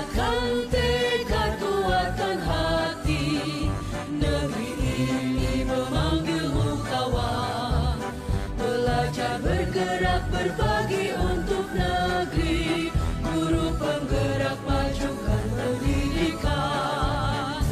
Bulatkan tekad, kuatkan hati, negeri ini memanggilmu kawan. Belajar, bergerak, berbagi untuk negeri. Guru penggerak, majukan pendidikan.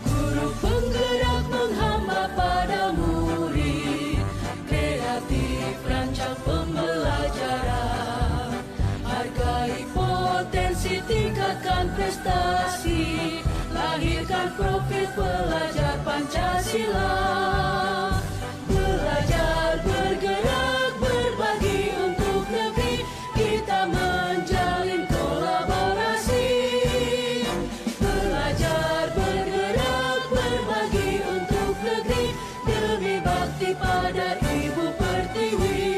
Guru penggerak menghamba pada murid. Kreatif, rancang pembelajaran. Hargai potensi, tingkatkan prestasi. Lahirkan profil pelajar Pancasila. Belajar, bergerak, berbagi untuk negeri. Kita menjalin kolaborasi. Belajar, bergerak, berbagi untuk negeri. Demi bakti pada Ibu Pertiwi.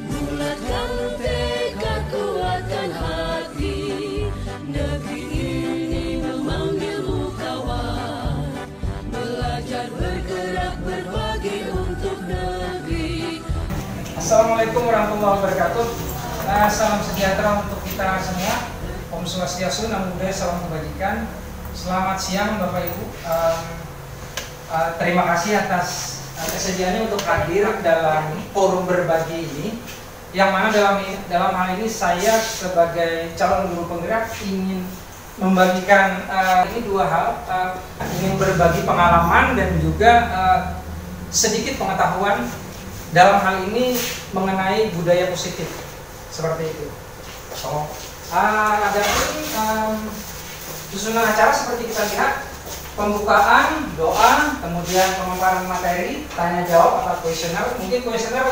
Bulatkan tekad, kuatkan hati, negeri ini memanggilmu kawan. Belajar, bergerak, berbagi untuk negeri. Assalamualaikum warahmatullahi wabarakatuh. Salam sejahtera untuk kita semua. Om Swastiastu, Namo Buddhaya, salam kebajikan. Selamat siang Bapak Ibu. Terima kasih atas kesediaannya untuk hadir dalam forum berbagi ini. Yang mana dalam hal ini saya sebagai calon guru penggerak ingin membagikan ini dua hal, ingin berbagi pengalaman dan juga sedikit pengetahuan dalam hal ini mengenai budaya positif seperti itu. Adapun susunan acara seperti kita lihat, pembukaan, doa, kemudian pemaparan materi, tanya jawab atau kuesioner. Mungkin kuesioner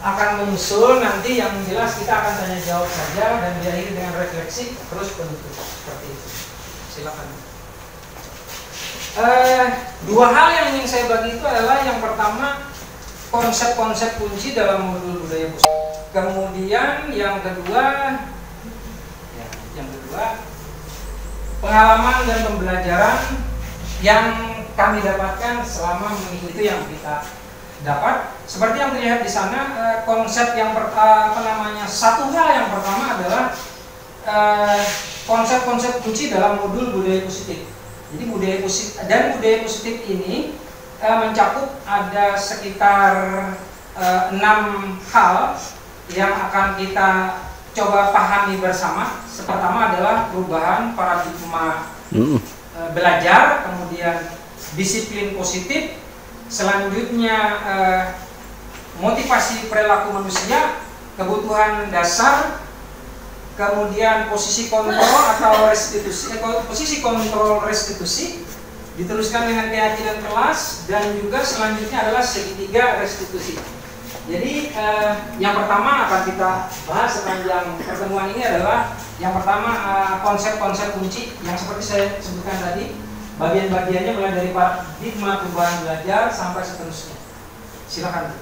akan menyusul, nanti yang jelas kita akan tanya jawab saja dan diakhiri dengan refleksi terus penutup seperti itu. Silakan. Dua hal yang ingin saya bagi itu adalah yang pertama konsep-konsep kunci dalam modul budaya positif. Kemudian yang kedua pengalaman dan pembelajaran yang kami dapatkan selama mengikuti yang kita dapat. Seperti yang terlihat di sana, konsep yang satu hal yang pertama adalah konsep-konsep kunci dalam modul budaya positif. Jadi budaya positif ini mencakup ada sekitar 6 hal yang akan kita coba pahami bersama. Pertama adalah perubahan paradigma belajar, kemudian disiplin positif, selanjutnya motivasi perilaku manusia, kebutuhan dasar, kemudian posisi kontrol atau restitusi, posisi kontrol restitusi, diteruskan dengan keyakinan kelas, dan juga selanjutnya adalah segitiga restitusi. Jadi yang pertama akan kita bahas sepanjang pertemuan ini adalah yang pertama konsep-konsep kunci yang seperti saya sebutkan tadi, bagian-bagiannya mulai dari paradigma perubahan belajar sampai seterusnya. Silakan.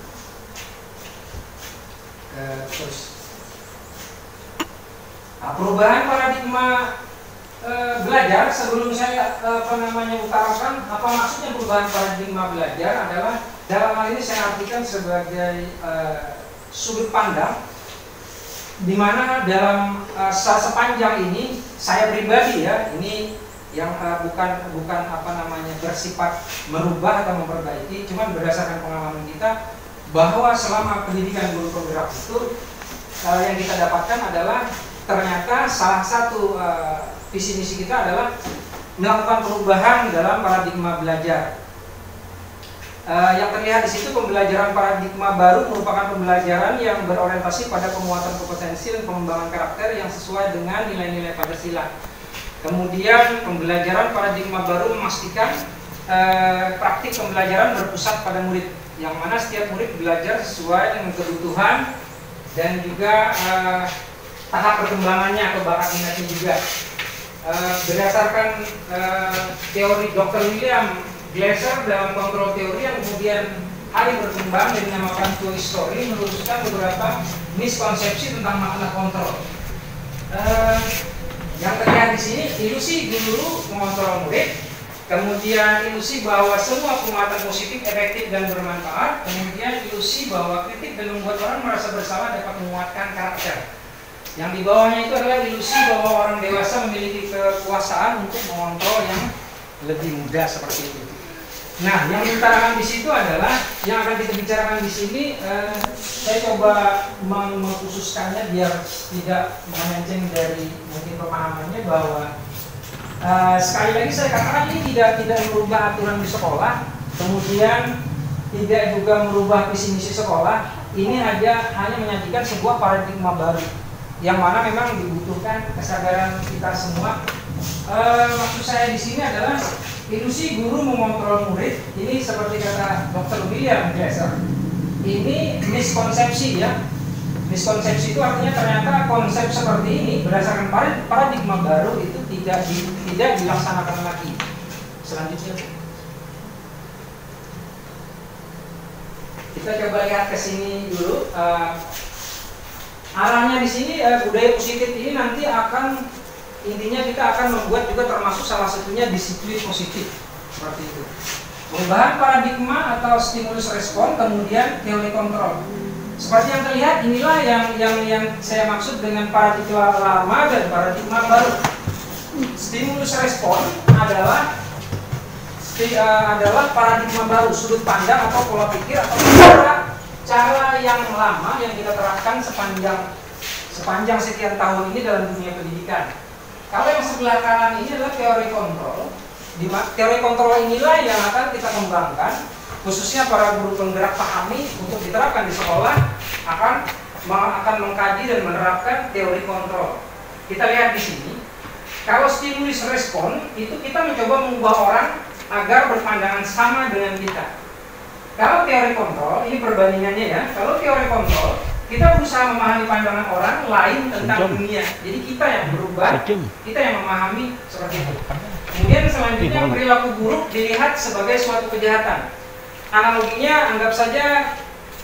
Terus perubahan paradigma belajar, sebelum saya utarakan apa maksudnya perubahan paradigma belajar, adalah dalam hal ini saya artikan sebagai sudut pandang di mana dalam sepanjang ini saya pribadi ini yang bukan bersifat merubah atau memperbaiki, cuman berdasarkan pengalaman kita bahwa selama pendidikan guru penggerak itu yang kita dapatkan adalah ternyata salah satu visi misi kita adalah melakukan perubahan dalam paradigma belajar. Yang terlihat di situ, pembelajaran paradigma baru merupakan pembelajaran yang berorientasi pada penguatan kompetensi dan pengembangan karakter yang sesuai dengan nilai-nilai Pancasila. Kemudian pembelajaran paradigma baru memastikan praktik pembelajaran berpusat pada murid, yang mana setiap murid belajar sesuai dengan kebutuhan dan juga tahap perkembangannya atau bakat minatnya juga. Berdasarkan teori Dr. William Glasser dalam kontrol teori yang kemudian hari berkembang dan dinamakan Toy Story, meluruskan beberapa miskonsepsi tentang makna kontrol. Yang terlihat di sini, ilusi guru mengontrol murid, Kemudian ilusi bahwa semua penguatan positif efektif dan bermanfaat. Kemudian ilusi bahwa kritik dan membuat orang merasa bersalah dapat menguatkan karakter. Yang di bawahnya itu adalah ilusi bahwa orang dewasa memiliki kekuasaan untuk mengontrol yang lebih muda seperti itu. Nah, yang diutarakan di situ adalah yang akan kita bicarakan di sini. Saya coba mengkhususkannya biar tidak melenceng dari mungkin pemahamannya bahwa sekali lagi saya katakan ini tidak merubah aturan di sekolah, kemudian tidak juga merubah visi misi sekolah. Ini hanya menyajikan sebuah paradigma baru yang mana memang dibutuhkan kesadaran kita semua. Maksud saya di sini adalah ilusi guru mengontrol murid. Ini seperti kata Dr. William Glasser, ini miskonsepsi ya. Miskonsepsi itu artinya ternyata konsep seperti ini berdasarkan paradigma baru itu tidak dilaksanakan lagi. Selanjutnya kita coba lihat ke sini dulu. Arahnya di sini budaya positif ini nanti akan intinya kita akan membuat juga termasuk salah satunya disiplin positif seperti itu. Perubahan paradigma atau stimulus respon, kemudian teori kontrol. Seperti yang terlihat inilah yang saya maksud dengan paradigma lama dan paradigma baru. Stimulus respon adalah paradigma baru, sudut pandang atau pola pikir atau cara yang lama yang kita terapkan sepanjang sekian tahun ini dalam dunia pendidikan. Kalau yang sebelah kanan ini adalah teori kontrol. Teori kontrol inilah yang akan kita kembangkan, khususnya para guru penggerak pahami untuk diterapkan di sekolah, akan mengkaji dan menerapkan teori kontrol. Kita lihat di sini, kalau stimulus respon itu kita mencoba mengubah orang agar berpandangan sama dengan kita. Kalau teori kontrol, ini perbandingannya ya. Kalau teori kontrol, kita berusaha memahami pandangan orang lain tentang dunia. Jadi kita yang berubah, kita yang memahami seperti itu. Kemudian selanjutnya perilaku buruk dilihat sebagai suatu kejahatan. Analoginya anggap saja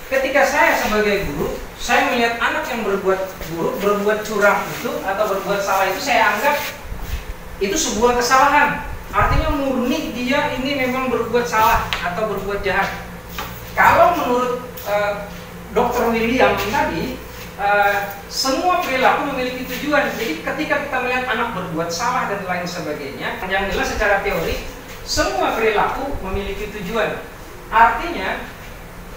ketika saya sebagai guru, saya melihat anak yang berbuat buruk, berbuat curang itu atau berbuat salah itu saya anggap itu sebuah kesalahan. Artinya murni dia ini memang berbuat salah atau berbuat jahat. Kalau menurut Dr. William tadi, semua perilaku memiliki tujuan. Jadi ketika kita melihat anak berbuat salah dan lain sebagainya, yang jelas secara teori, semua perilaku memiliki tujuan. Artinya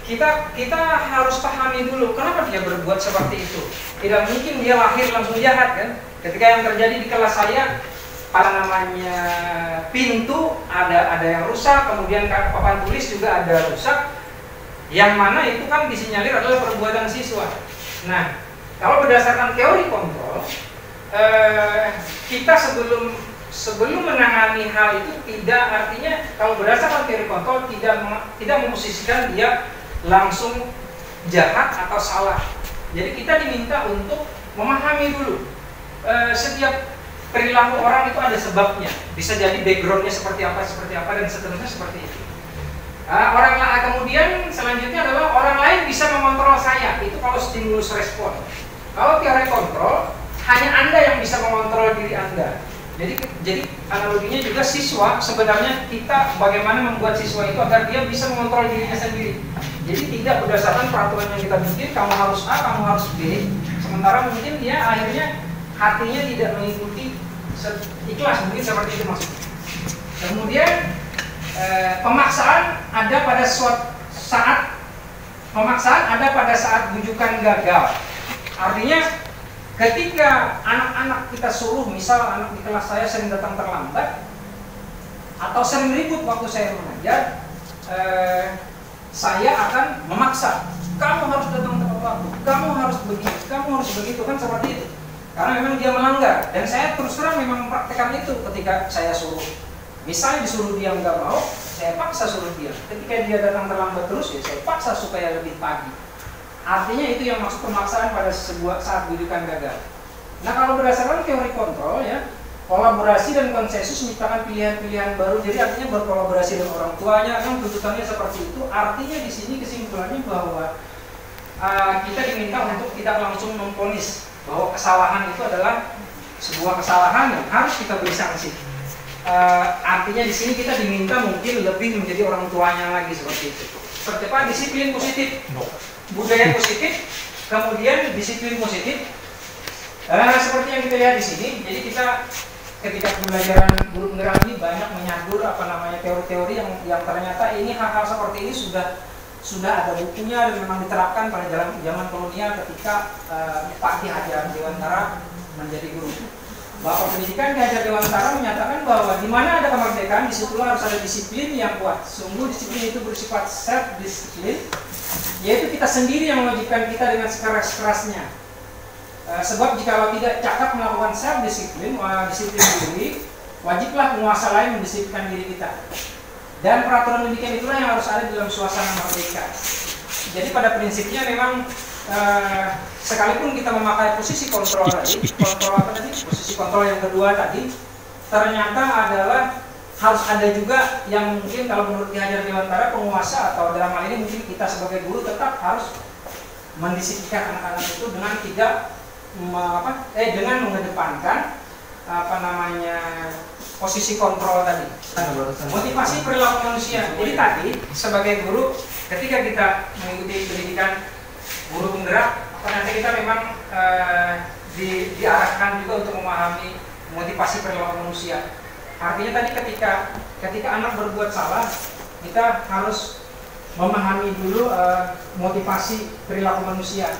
kita harus pahami dulu kenapa dia berbuat seperti itu. Tidak mungkin dia lahir langsung jahat kan? Ketika yang terjadi di kelas saya, pintu ada yang rusak, kemudian papan tulis juga ada rusak. Yang mana itu kan disinyalir adalah perbuatan siswa. Nah, kalau berdasarkan teori kontrol, kita sebelum menangani hal itu tidak, artinya kalau berdasarkan teori kontrol tidak memposisikan dia langsung jahat atau salah. Jadi kita diminta untuk memahami dulu setiap perilaku orang itu ada sebabnya. Bisa jadi backgroundnya seperti apa dan seterusnya seperti itu. Kemudian selanjutnya adalah orang lain bisa mengontrol saya. Itu kalau stimulus respon. Kalau teori kontrol, hanya Anda yang bisa mengontrol diri Anda. Jadi analoginya juga siswa, sebenarnya kita bagaimana membuat siswa itu agar dia bisa mengontrol dirinya sendiri. Jadi tidak berdasarkan peraturan yang kita bikin, kamu harus A, kamu harus B. Sementara mungkin dia akhirnya hatinya tidak mengikuti ikhlas, mungkin seperti itu maksudnya. Kemudian pemaksaan ada pada saat bujukan gagal. Artinya ketika anak-anak kita suruh, misal anak di kelas saya sering datang terlambat atau sering ribut waktu saya mengajar, saya akan memaksa, kamu harus datang tepat waktu, kamu harus begini, kamu harus begitu, kan seperti itu. Karena memang dia melanggar, dan saya terus terang memang mempraktekkan itu ketika saya suruh. Misalnya disuruh dia nggak mau, saya paksa suruh dia. Ketika dia datang terlambat terus, ya saya paksa supaya lebih pagi. Artinya itu yang maksud pemaksaan pada saat bujukan gagal. Nah, kalau berdasarkan teori kontrol ya, kolaborasi dan konsensus menciptakan pilihan-pilihan baru. Jadi artinya berkolaborasi dengan orang tuanya, kan tuntutannya seperti itu. Artinya di sini kesimpulannya bahwa kita diminta untuk tidak langsung memvonis bahwa kesalahan itu adalah sebuah kesalahan yang harus kita beri sanksi. artinya di sini kita diminta mungkin lebih menjadi orang tuanya lagi seperti itu. Seperti apa? Disiplin positif, budaya positif, kemudian disiplin positif. Seperti yang kita lihat di sini, jadi kita ketika pembelajaran guru penggerak ini banyak menyadur teori-teori yang ternyata ini hal-hal seperti ini sudah ada bukunya dan memang diterapkan pada zaman kolonial ketika Pak Ki Hajar Dewantara menjadi guru. Bapak Pendidikan Ki Hajar Dewantara menyatakan bahwa di mana ada kemerdekaan, di situ harus ada disiplin yang kuat. Sungguh disiplin itu bersifat self disiplin, yaitu kita sendiri yang mewajibkan kita dengan sekeras-kerasnya. Sebab jika tidak cakap melakukan self disiplin, disiplin diri, wajiblah penguasa lain mendisiplinkan diri kita. Dan peraturan demikian itulah yang harus ada dalam suasana merdeka. Jadi pada prinsipnya memang sekalipun kita memakai posisi kontrol tadi, posisi kontrol yang kedua tadi, ternyata adalah harus ada juga yang mungkin kalau menurut Ki Hajar Dewantara penguasa atau dalam hal ini mungkin kita sebagai guru tetap harus mendisiplinkan anak-anak itu dengan tidak dengan mengedepankan posisi kontrol tadi. Motivasi perilaku manusia. Jadi tadi sebagai guru ketika kita mengikuti pendidikan guru penggerak, nanti kita memang diarahkan juga untuk memahami motivasi perilaku manusia. Artinya tadi ketika anak berbuat salah, kita harus memahami dulu motivasi perilaku manusia.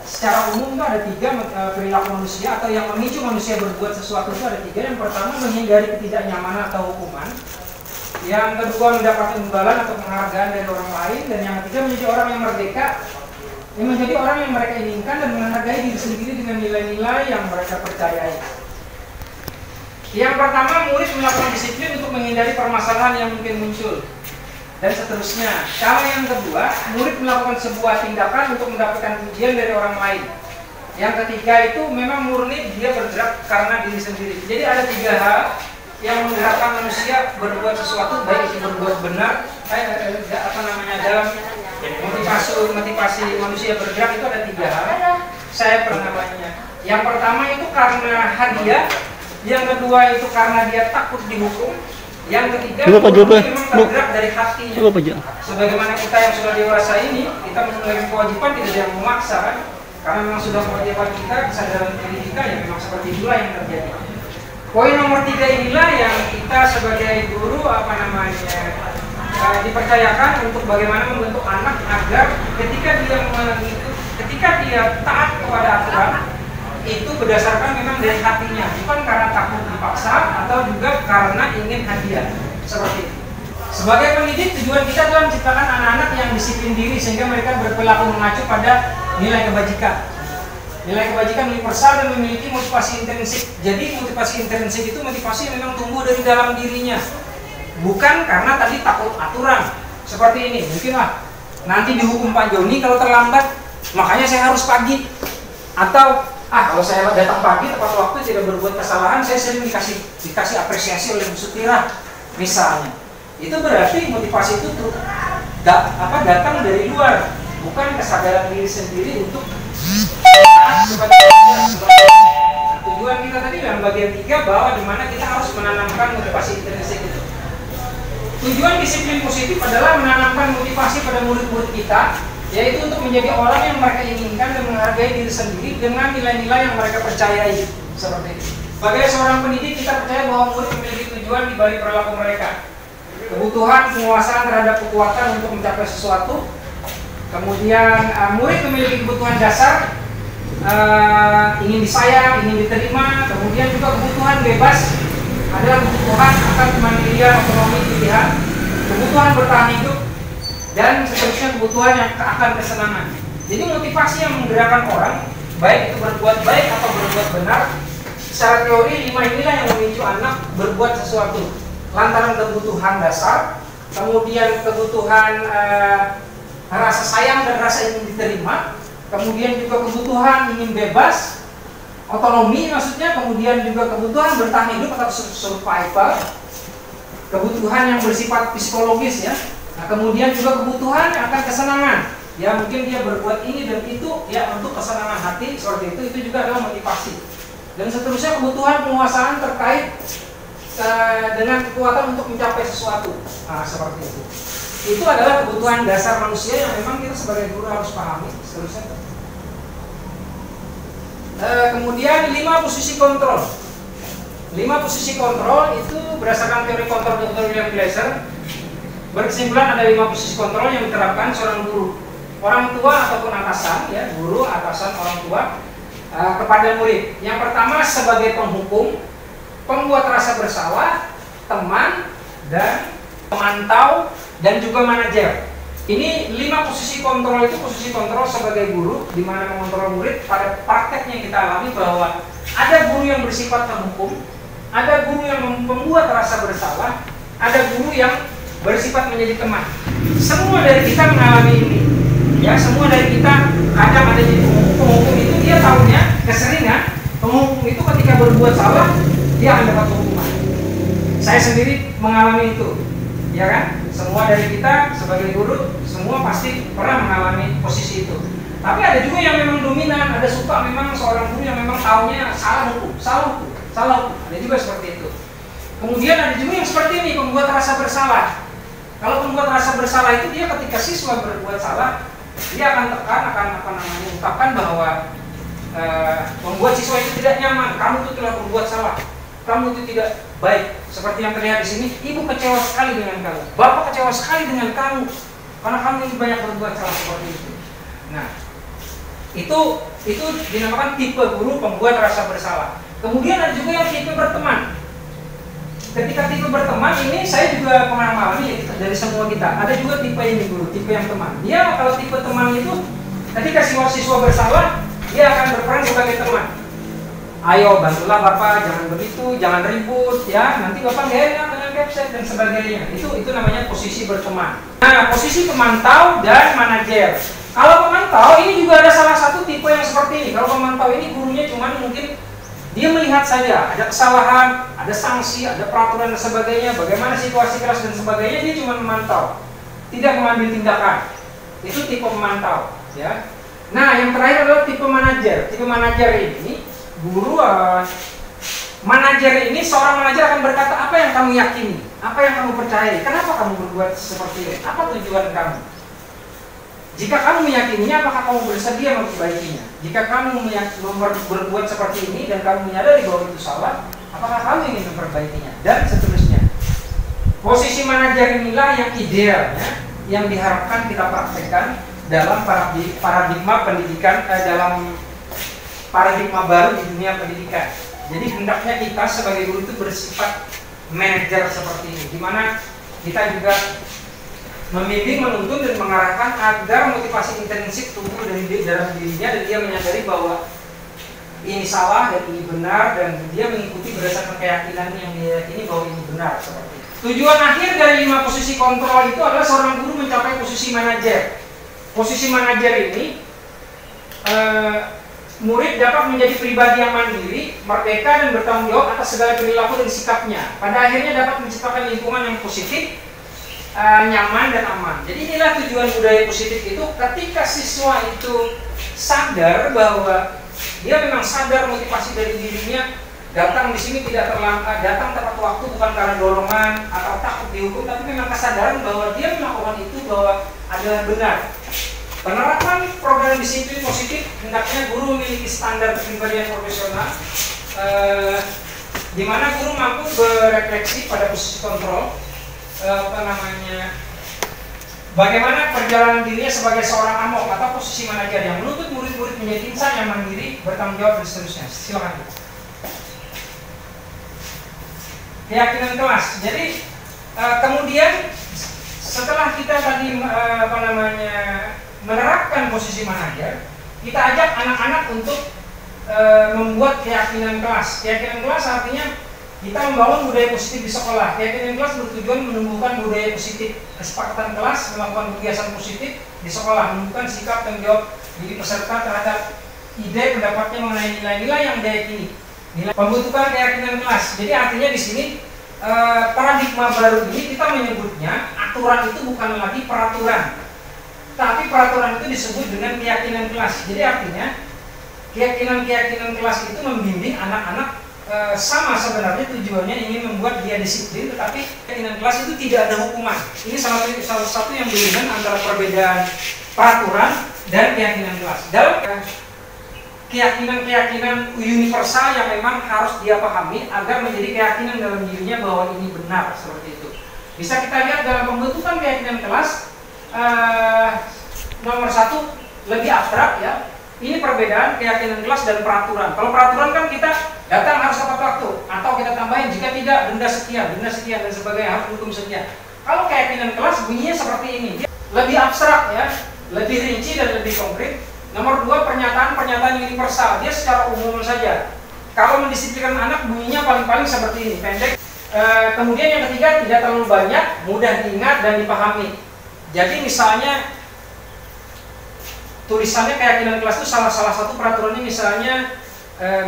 Secara umum itu ada 3 perilaku manusia atau yang memicu manusia berbuat sesuatu itu ada 3. Yang pertama menghindari ketidaknyamanan atau hukuman. Yang kedua mendapat imbalan atau penghargaan dari orang lain. Dan yang ketiga menjadi orang yang merdeka, yang menjadi orang yang mereka inginkan dan menghargai diri sendiri dengan nilai-nilai yang mereka percayai. Yang pertama, murid melakukan disiplin untuk menghindari permasalahan yang mungkin muncul, dan seterusnya. Kalau yang kedua, murid melakukan sebuah tindakan untuk mendapatkan pujian dari orang lain. Yang ketiga itu memang murni dia bergerak karena diri sendiri. Jadi ada 3 hal yang menggerakkan manusia berbuat sesuatu, baik itu berbuat benar, dalam motivasi manusia bergerak itu ada 3 hal. Saya pernah namanya. Yang pertama itu karena hadiah, yang kedua itu karena dia takut dihukum, yang ketiga memang tergerak dari hatinya. Sebagaimana kita yang sudah dewasa ini, kita memiliki kewajiban tidak ada yang memaksa kan? Karena memang sudah kewajiban kita, kesadaran diri kita, ya memang seperti itulah yang terjadi. Poin nomor 3 inilah yang kita sebagai guru dipercayakan untuk bagaimana membentuk anak agar ketika dia taat kepada aturan itu berdasarkan memang dari hatinya, bukan karena takut dipaksa atau juga karena ingin hadiah seperti itu. Sebagai pendidik, tujuan kita adalah menciptakan anak-anak yang disiplin diri sehingga mereka berperilaku mengacu pada nilai kebajikan. Nilai kebajikan universal dan memiliki motivasi intrinsik. Jadi motivasi intrinsik itu motivasi yang memang tumbuh dari dalam dirinya, bukan karena tadi takut aturan. Seperti ini, mungkin nanti dihukum Pak Joni kalau terlambat, makanya saya harus pagi. Atau kalau saya datang pagi tepat waktu tidak berbuat kesalahan, saya sering dikasih apresiasi oleh Bu Sutira misalnya. Itu berarti motivasi itu datang dari luar, bukan kesadaran diri sendiri untuk tujuan kita tadi dalam bagian 3 bahwa dimana kita harus menanamkan motivasi intrinsik itu. Tujuan disiplin positif adalah menanamkan motivasi pada murid-murid kita, yaitu untuk menjadi orang yang mereka inginkan dan menghargai diri sendiri dengan nilai-nilai yang mereka percayai. Seperti itu. Sebagai seorang pendidik, kita percaya bahwa murid memiliki tujuan di balik perilaku mereka. Kebutuhan penguasaan terhadap kekuatan untuk mencapai sesuatu. Kemudian murid memiliki kebutuhan dasar, ingin disayang, ingin diterima. Kemudian juga kebutuhan bebas adalah kebutuhan akan kemandirian, otonomi pilihan, kebutuhan bertahan hidup, dan seterusnya kebutuhan yang akan kesenangan. Jadi motivasi yang menggerakkan orang, baik itu berbuat baik atau berbuat benar, secara teori 5 inilah yang memicu anak berbuat sesuatu. Lantaran kebutuhan dasar, kemudian kebutuhan rasa sayang dan rasa ingin diterima, kemudian juga kebutuhan ingin bebas, otonomi maksudnya, kemudian juga kebutuhan bertahan hidup atau survival, kebutuhan yang bersifat psikologis ya. Nah, kemudian juga kebutuhan yang akan kesenangan. Ya mungkin dia berbuat ini dan itu ya untuk kesenangan hati seperti itu juga adalah motivasi. Dan seterusnya kebutuhan penguasaan terkait dengan kekuatan untuk mencapai sesuatu. Nah, seperti itu. Itu adalah kebutuhan dasar manusia yang memang kita sebagai guru harus pahami. Seterusnya. Kemudian 5 posisi kontrol. 5 posisi kontrol itu berdasarkan teori kontrol Dr. William Glasser berkesimpulan ada 5 posisi kontrol yang diterapkan seorang guru, orang tua ataupun atasan, ya, guru, atasan, orang tua kepada murid. Yang pertama sebagai penghukum, pembuat rasa bersalah, teman, dan pemantau, dan juga manajer. Ini 5 posisi kontrol itu posisi kontrol sebagai guru, di mana mengontrol murid. Pada prakteknya yang kita alami bahwa ada guru yang bersifat penghukum, ada guru yang membuat rasa bersalah, ada guru yang bersifat menjadi teman. Semua dari kita mengalami ini. Ya, semua dari kita kadang ada jadi penghukum itu dia tahunya keseringan penghukum itu ketika berbuat salah dia akan dapat hukuman. Saya sendiri mengalami itu, ya kan? Semua dari kita sebagai guru semua pasti pernah mengalami posisi itu. Tapi ada juga yang memang dominan, ada suka memang seorang guru yang memang tahunya salah hukum. Ada juga seperti itu. Kemudian ada juga yang seperti ini, pembuat rasa bersalah. Kalau pembuat rasa bersalah itu dia ketika siswa berbuat salah, dia akan ungkapkan bahwa membuat siswa itu tidak nyaman. Kamu itu telah berbuat salah, kamu itu tidak baik. Seperti yang terlihat di sini, ibu kecewa sekali dengan kamu, bapak kecewa sekali dengan kamu, karena kamu ini banyak berbuat salah seperti itu. Nah, itu dinamakan tipe guru pembuat rasa bersalah. Kemudian ada juga yang tipe berteman. Ketika tipe berteman ini saya juga pernah mengalami dari semua kita. Ada juga tipe ini guru, tipe yang teman. Dia kalau tipe teman itu ketika siswa bersalah, dia akan berperan sebagai teman. Ayo bantulah bapak, jangan begitu, jangan ribut, ya nanti bapak gak enak dengan website dan sebagainya. Itu namanya posisi berteman. Nah, posisi pemantau dan manajer. Kalau pemantau ini juga ada salah satu tipe yang seperti ini. Kalau pemantau ini gurunya cuman mungkin dia melihat saja, ada kesalahan, ada sanksi, ada peraturan dan sebagainya, bagaimana situasi kelas dan sebagainya, dia cuma memantau, tidak mengambil tindakan. Itu tipe pemantau, ya. Nah, yang terakhir adalah tipe manajer. Tipe manajer ini, guru manajer ini, seorang manajer akan berkata apa yang kamu yakini, apa yang kamu percayai, kenapa kamu berbuat seperti ini, apa tujuan kamu. Jika kamu meyakininya, apakah kamu bersedia memperbaikinya? Jika kamu berbuat seperti ini dan kamu menyadari bahwa itu salah, apakah kamu ingin memperbaikinya? Dan seterusnya. Posisi manajer inilah yang idealnya, yang diharapkan kita praktekkan dalam paradigma pendidikan, dalam paradigma baru di dunia pendidikan. Jadi hendaknya kita sebagai guru itu bersifat manajer seperti ini, di mana kita juga membimbing, menuntun dan mengarahkan agar motivasi intrinsik tumbuh dari dalam dirinya dan dia menyadari bahwa ini salah dan ini benar dan dia mengikuti berdasarkan keyakinan yang dia yakini bahwa ini benar seperti itu. Tujuan akhir dari 5 posisi kontrol itu adalah seorang guru mencapai posisi manajer. Posisi manajer ini murid dapat menjadi pribadi yang mandiri, merdeka dan bertanggung jawab atas segala perilaku dan sikapnya. Pada akhirnya dapat menciptakan lingkungan yang positif, nyaman dan aman. Jadi inilah tujuan budaya positif itu, ketika siswa itu sadar bahwa dia memang sadar motivasi dari dirinya, datang di sini tidak terlambat, datang tepat waktu bukan karena dorongan atau takut dihukum, tapi memang kesadaran bahwa dia melakukan itu bahwa adalah benar. Penerapan program disiplin positif hendaknya guru memiliki standar kepribadian profesional, di mana guru mampu berefleksi pada posisi kontrol, bagaimana perjalanan dirinya sebagai seorang amok atau posisi manajer yang menuntut murid-murid menjadi insan yang mandiri, bertanggung jawab dan seterusnya. Silakan. Keyakinan kelas. Jadi kemudian setelah kita tadi menerapkan posisi manajer, kita ajak anak-anak untuk membuat keyakinan kelas. Keyakinan kelas artinya kita membangun budaya positif di sekolah. Keyakinan kelas bertujuan menumbuhkan budaya positif, kesepakatan kelas, melakukan kegiatan positif di sekolah, menunjukkan sikap dan jawab diri peserta terhadap ide pendapatnya mengenai nilai-nilai yang diyakini. Pembentukan keyakinan kelas. Jadi artinya di sini paradigma baru ini kita menyebutnya aturan itu bukan lagi peraturan, tapi peraturan itu disebut dengan keyakinan kelas. Jadi artinya keyakinan kelas itu membimbing anak-anak sama sebenarnya tujuannya ingin membuat dia disiplin, tetapi keyakinan kelas itu tidak ada hukuman. Ini salah satu yang berbeda antara perbedaan peraturan dan keyakinan kelas. Dalam keyakinan universal yang memang harus dia pahami agar menjadi keyakinan dalam dirinya bahwa ini benar, seperti itu. Bisa kita lihat dalam pembentukan keyakinan kelas, nomor 1 lebih abstrak ya. Ini perbedaan keyakinan kelas dan peraturan. Kalau peraturan kan kita datang harus tepat waktu, atau kita tambahin jika tidak denda sekian dan sebagainya, harus hukum sekian. Kalau keyakinan kelas bunyinya seperti ini, dia lebih abstrak ya, lebih rinci dan lebih konkret. Nomor 2 pernyataan universal, dia secara umum saja. Kalau mendisiplinkan anak bunyinya paling-paling seperti ini, pendek. Kemudian yang ketiga tidak terlalu banyak, mudah diingat dan dipahami. Jadi misalnya tulisannya keyakinan kelas itu salah satu peraturannya misalnya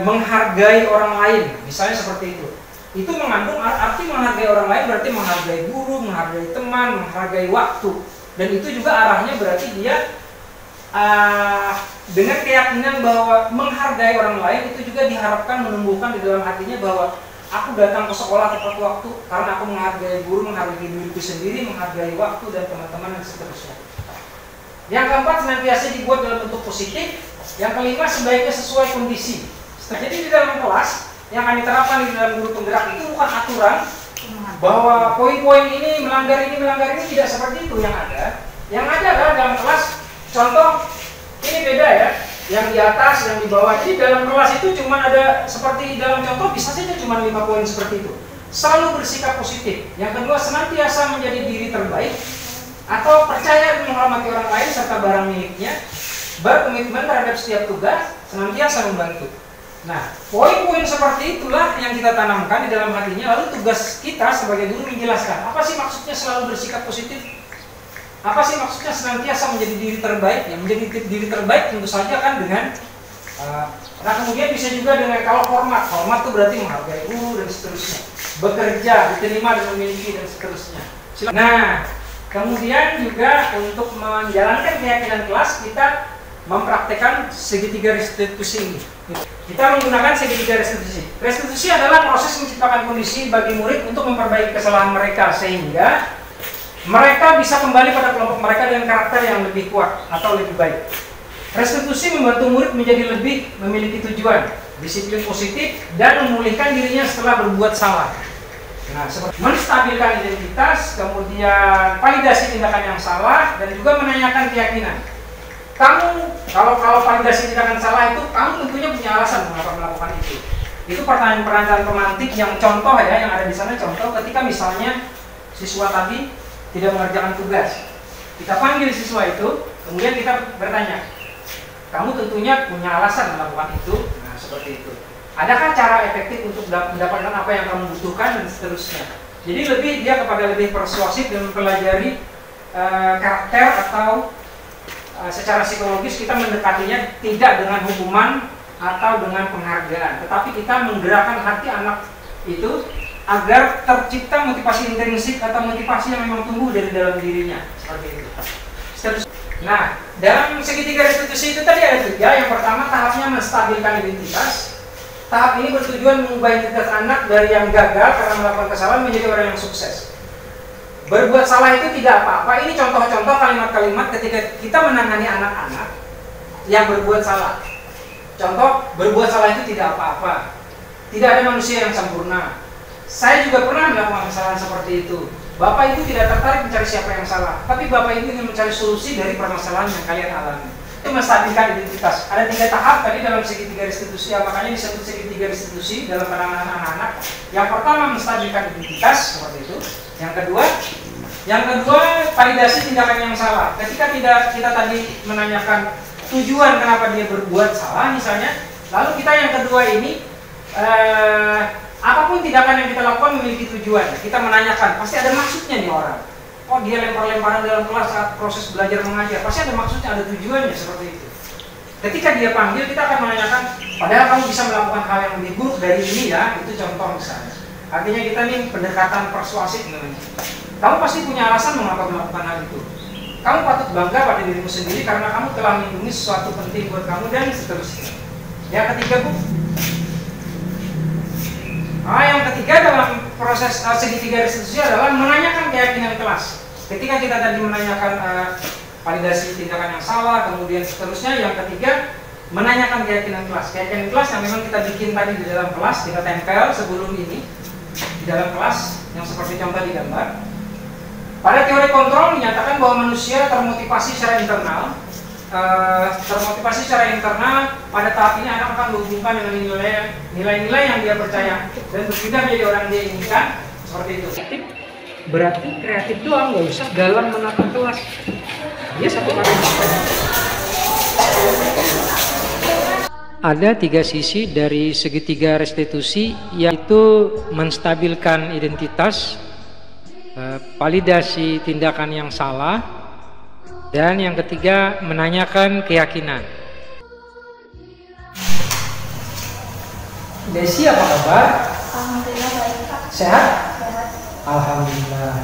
menghargai orang lain, misalnya seperti itu. Itu mengandung arti menghargai orang lain berarti menghargai guru, menghargai teman, menghargai waktu. Dan itu juga arahnya berarti dia dengan keyakinan bahwa menghargai orang lain itu juga diharapkan menumbuhkan di dalam hatinya bahwa aku datang ke sekolah tepat waktu karena aku menghargai guru, menghargai diriku sendiri, menghargai waktu dan teman-teman dan seterusnya. Yang keempat senantiasa dibuat dalam bentuk positif. Yang kelima sebaiknya sesuai kondisi. Jadi di dalam kelas yang akan diterapkan di dalam guru penggerak itu bukan aturan bahwa poin-poin ini melanggar ini tidak seperti itu yang ada. Yang ada adalah dalam kelas, contoh ini beda ya, yang di atas, yang di bawah. Jadi dalam kelas itu cuma ada seperti dalam contoh bisa saja cuma 5 poin seperti itu. Selalu bersikap positif. Yang kedua senantiasa menjadi diri terbaik atau percaya dan menghormati orang lain serta barang miliknya, berkomitmen terhadap setiap tugas, senantiasa membantu. Nah, poin-poin seperti itulah yang kita tanamkan di dalam hatinya. Lalu tugas kita sebagai guru menjelaskan apa sih maksudnya selalu bersikap positif, apa sih maksudnya senantiasa menjadi diri terbaik. Yang menjadi diri terbaik tentu saja kan dengan nah kemudian bisa juga dengan kalau hormat itu berarti menghargai guru dan seterusnya, bekerja, diterima dan memiliki dan seterusnya. Nah, kemudian juga untuk menjalankan keyakinan kelas kita mempraktekkan segitiga restitusi ini. Kita menggunakan segitiga restitusi. Restitusi adalah proses menciptakan kondisi bagi murid untuk memperbaiki kesalahan mereka sehingga mereka bisa kembali pada kelompok mereka dengan karakter yang lebih kuat atau lebih baik. Restitusi membantu murid menjadi lebih memiliki tujuan, disiplin positif, dan memulihkan dirinya setelah berbuat salah. Nah, seperti menstabilkan identitas, kemudian validasi tindakan yang salah, dan juga menanyakan keyakinan. Kamu, kalau validasi tindakan salah itu, kamu tentunya punya alasan mengapa melakukan itu. Itu pertanyaan-pertanyaan pemantik yang contoh ya, yang ada di sana contoh ketika misalnya siswa tadi tidak mengerjakan tugas. Kita panggil siswa itu, kemudian kita bertanya, kamu tentunya punya alasan melakukan itu. Nah, seperti itu. Adakah cara efektif untuk mendapatkan apa yang kamu butuhkan dan seterusnya. Jadi dia kepada lebih persuasif dan mempelajari karakter atau secara psikologis kita mendekatinya tidak dengan hukuman atau dengan penghargaan, tetapi kita menggerakkan hati anak itu agar tercipta motivasi intrinsik atau motivasi yang memang tumbuh dari dalam dirinya, seperti itu. Nah, dalam segitiga restitusi itu tadi ada 3. Yang pertama tahapnya menstabilkan identitas. Tahap ini bertujuan mengubah identitas anak dari yang gagal karena melakukan kesalahan menjadi orang yang sukses. Berbuat salah itu tidak apa-apa. Ini contoh-contoh kalimat-kalimat ketika kita menangani anak-anak yang berbuat salah. Contoh, berbuat salah itu tidak apa-apa. Tidak ada manusia yang sempurna. Saya juga pernah melakukan kesalahan seperti itu. Bapak Ibu tidak tertarik mencari siapa yang salah, tapi Bapak Ibu ingin mencari solusi dari permasalahan yang kalian alami. Itu menstabilkan identitas. Ada 3 tahap tadi dalam segitiga restitusi, makanya disebut segitiga restitusi dalam penanganan anak-anak. Yang pertama menstabilkan identitas, seperti itu. Yang kedua validasi tindakan yang salah. Ketika kita tadi menanyakan tujuan kenapa dia berbuat salah misalnya, lalu kita yang kedua ini apapun tindakan yang kita lakukan memiliki tujuan. Kita menanyakan, pasti ada maksudnya nih orang. Oh, dia lempar-lemparan dalam kelas saat proses belajar mengajar, pasti ada maksudnya, ada tujuannya, seperti itu. Ketika dia panggil, kita akan menanyakan, padahal kamu bisa melakukan hal yang lebih buruk dari ini ya, itu contoh misalnya. Artinya kita nih pendekatan persuasif namanya. Kamu pasti punya alasan mengapa melakukan hal itu. Kamu patut bangga pada dirimu sendiri karena kamu telah melindungi sesuatu penting buat kamu dan seterusnya. Yang ketiga, Bu, Nah, yang ketiga dalam proses segitiga restitusi adalah menanyakan keyakinan kelas. Ketika kita tadi menanyakan validasi tindakan yang salah, kemudian seterusnya, yang ketiga menanyakan keyakinan kelas. Keyakinan kelas yang memang kita bikin tadi di dalam kelas, kita tempel sebelum ini di dalam kelas yang seperti contoh di gambar. Pada teori kontrol dinyatakan bahwa manusia termotivasi secara internal. Pada tahap ini anak akan dihubungkan dengan nilai-nilai yang dia percaya dan berpindah menjadi orang yang dia inginkan, seperti itu. Berarti kreatif doang, nggak usah dalam menata kelas. Dia satu kali. Ada tiga sisi dari segitiga restitusi, yaitu menstabilkan identitas, validasi tindakan yang salah, dan yang ketiga menanyakan keyakinan. Desi, apa kabar? Alhamdulillah baik, Pak. Sehat? Sehat. Alhamdulillah.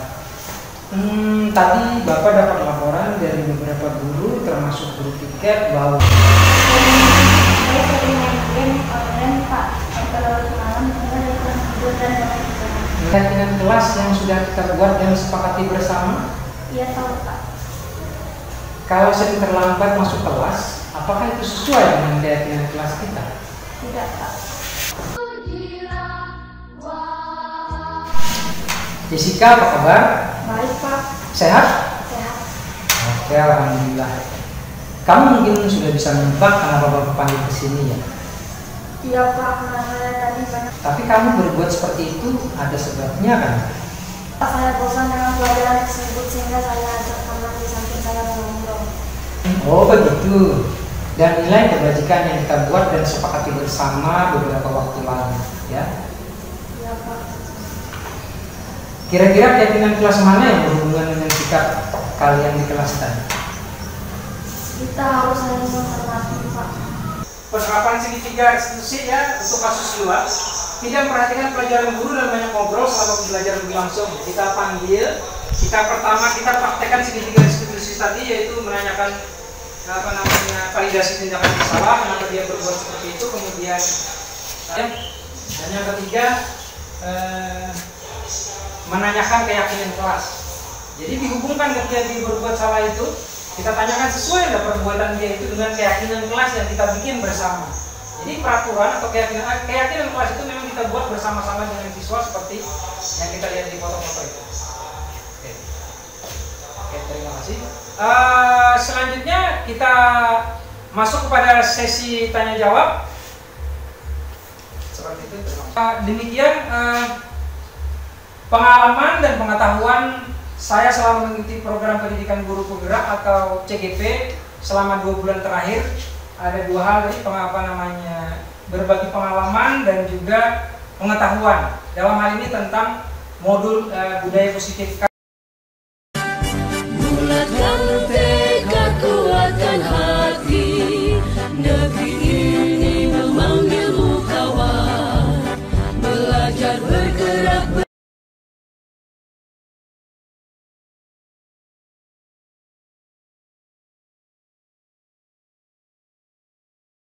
Tadi Bapak dapat laporan dari beberapa guru, termasuk guru tiket, bahwa Saya sering main game online, Pak. Kalau malam saya kurang tidur dan lain-lain. keyakinan kelas yang sudah kita buat dan sepakati bersama. Iya tahu, Pak. Kalau sering terlambat masuk kelas, apakah itu sesuai dengan keyakinan kelas kita? Tidak, Pak. Jessica, apa kabar? Baik, Pak. Sehat? Sehat. Oke, alhamdulillah. Kamu mungkin sudah bisa menebak kenapa Bapak panggil ke sini ya? Iya, Pak. Karena saya tadi banyak. Tapi kamu berbuat seperti itu ada sebabnya kan? Pak, saya bosan dengan pelajaran tersebut sehingga saya ajak teman di samping saya mengobrol. Oh begitu. Dan nilai kebajikan yang kita buat dan sepakati bersama beberapa waktu lalu, ya. Iya, Pak. Kira-kira keyakinan kelas mana yang berhubungan dengan sikap kalian di kelas tadi? Kita harus saling menghormati, Pak. Penerapan segitiga restitusi ya untuk kasus luar. Tidak memperhatikan pelajaran guru dan banyak ngobrol selama pembelajaran berlangsung. Kita panggil, pertama kita praktekkan segitiga restitusi tadi, yaitu menanyakan validasi tindakan yang salah, kenapa dia berbuat seperti itu, kemudian dan yang ketiga menanyakan keyakinan kelas. Jadi dihubungkan ketika dia berbuat salah itu, kita tanyakan sesuai nggak perbuatan dia itu dengan keyakinan kelas yang kita bikin bersama. Jadi peraturan atau keyakinan kelas itu memang kita buat bersama-sama dengan siswa seperti yang kita lihat di foto-foto itu. Oke, terima kasih. Selanjutnya kita masuk kepada sesi tanya jawab. Seperti itu. Demikian pengalaman dan pengetahuan saya selama mengikuti program pendidikan guru penggerak atau CGP selama 2 bulan terakhir. Ada 2 hal tadi, berbagi pengalaman dan juga pengetahuan. Dalam hal ini tentang modul budaya positif.